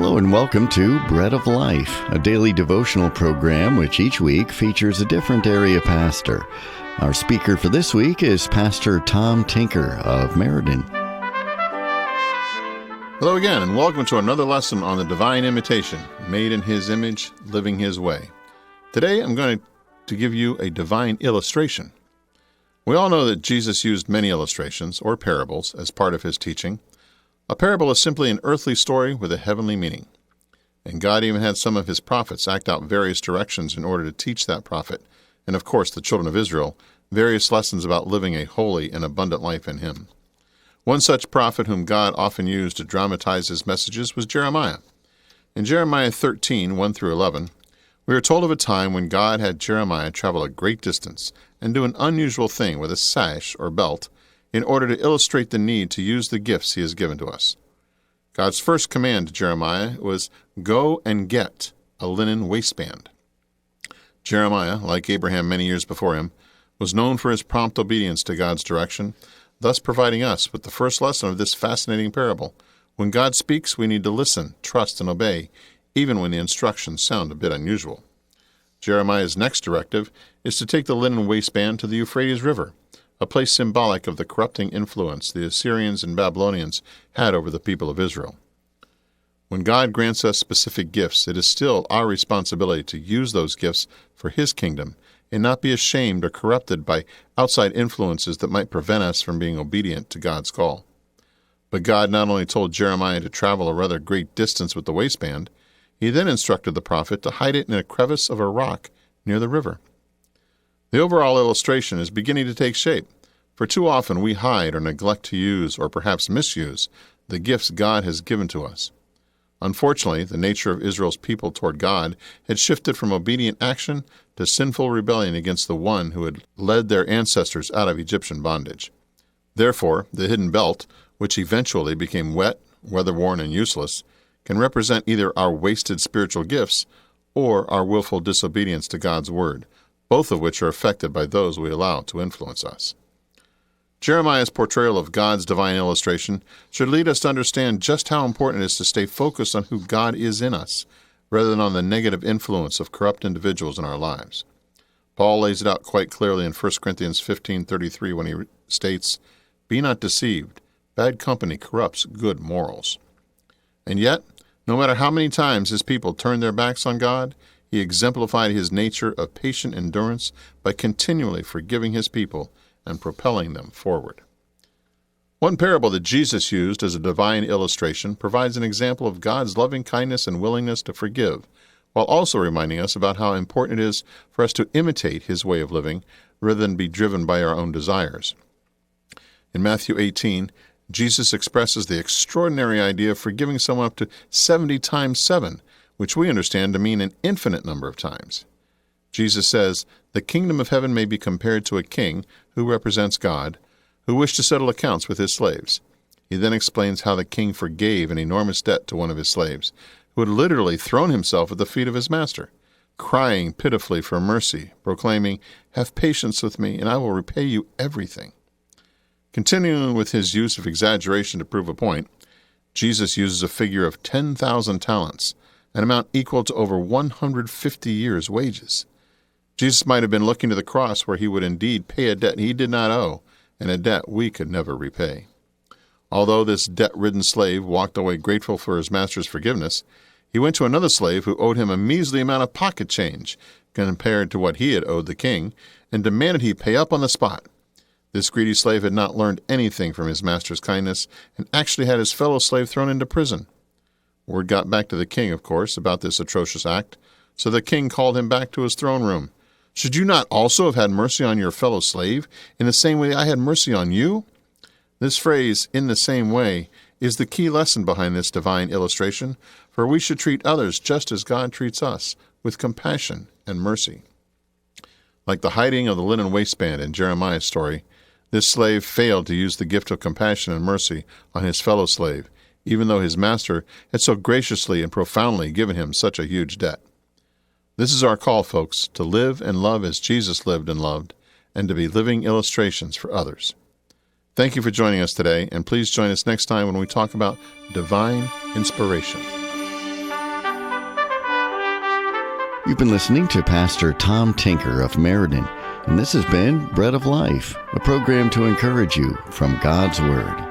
Hello and welcome to Bread of Life, a daily devotional program which each week features a different area pastor. Our speaker for this week is Pastor Tom Tinker of Meriden. Hello again, and welcome to another lesson on the divine imitation, made in His image, living His way. Today I'm going to give you a divine illustration. We all know that Jesus used many illustrations, or parables, as part of His teaching. A parable is simply an earthly story with a heavenly meaning. And God even had some of His prophets act out various directions in order to teach that prophet, and of course the children of Israel, various lessons about living a holy and abundant life in Him. One such prophet whom God often used to dramatize His messages was Jeremiah. In Jeremiah 13, 1-11, we are told of a time when God had Jeremiah travel a great distance and do an unusual thing with a sash or belt in order to illustrate the need to use the gifts He has given to us. God's first command to Jeremiah was, "Go and get a linen waistband." Jeremiah, like Abraham many years before him, was known for his prompt obedience to God's direction, thus providing us with the first lesson of this fascinating parable. When God speaks, we need to listen, trust, and obey, even when the instructions sound a bit unusual. Jeremiah's next directive is to take the linen waistband to the Euphrates River, a place symbolic of the corrupting influence the Assyrians and Babylonians had over the people of Israel. When God grants us specific gifts, it is still our responsibility to use those gifts for His kingdom and not be ashamed or corrupted by outside influences that might prevent us from being obedient to God's call. But God not only told Jeremiah to travel a rather great distance with the waistband, He then instructed the prophet to hide it in a crevice of a rock near the river. The overall illustration is beginning to take shape, for too often we hide or neglect to use or perhaps misuse the gifts God has given to us. Unfortunately, the nature of Israel's people toward God had shifted from obedient action to sinful rebellion against the one who had led their ancestors out of Egyptian bondage. Therefore, the hidden belt, which eventually became wet, weather-worn, and useless, can represent either our wasted spiritual gifts or our willful disobedience to God's word, both of which are affected by those we allow to influence us. Jeremiah's portrayal of God's divine illustration should lead us to understand just how important it is to stay focused on who God is in us, rather than on the negative influence of corrupt individuals in our lives. Paul lays it out quite clearly in 1 Corinthians 15:33 when he states, "Be not deceived, bad company corrupts good morals." And yet, no matter how many times His people turned their backs on God, He exemplified His nature of patient endurance by continually forgiving His people and propelling them forward. One parable that Jesus used as a divine illustration provides an example of God's loving kindness and willingness to forgive, while also reminding us about how important it is for us to imitate His way of living rather than be driven by our own desires. In Matthew 18, Jesus expresses the extraordinary idea of forgiving someone up to 70 times 7, which we understand to mean an infinite number of times. Jesus says, "The kingdom of heaven may be compared to a king who represents God, who wished to settle accounts with his slaves." He then explains how the king forgave an enormous debt to one of his slaves, who had literally thrown himself at the feet of his master, crying pitifully for mercy, proclaiming, "Have patience with me, and I will repay you everything." Continuing with his use of exaggeration to prove a point, Jesus uses a figure of 10,000 talents, an amount equal to over 150 years' wages. Jesus might have been looking to the cross where He would indeed pay a debt He did not owe, and a debt we could never repay. Although this debt-ridden slave walked away grateful for his master's forgiveness, he went to another slave who owed him a measly amount of pocket change compared to what he had owed the king, and demanded he pay up on the spot. This greedy slave had not learned anything from his master's kindness and actually had his fellow slave thrown into prison. Word got back to the king, of course, about this atrocious act, so the king called him back to his throne room. "Should you not also have had mercy on your fellow slave in the same way I had mercy on you?" This phrase, "in the same way," is the key lesson behind this divine illustration, for we should treat others just as God treats us, with compassion and mercy. Like the hiding of the linen waistband in Jeremiah's story, this slave failed to use the gift of compassion and mercy on his fellow slave, even though his master had so graciously and profoundly given him such a huge debt. This is our call, folks, to live and love as Jesus lived and loved, and to be living illustrations for others. Thank you for joining us today, and please join us next time when we talk about divine inspiration. You've been listening to Pastor Tom Tinker of Meriden, and this has been Bread of Life, a program to encourage you from God's Word.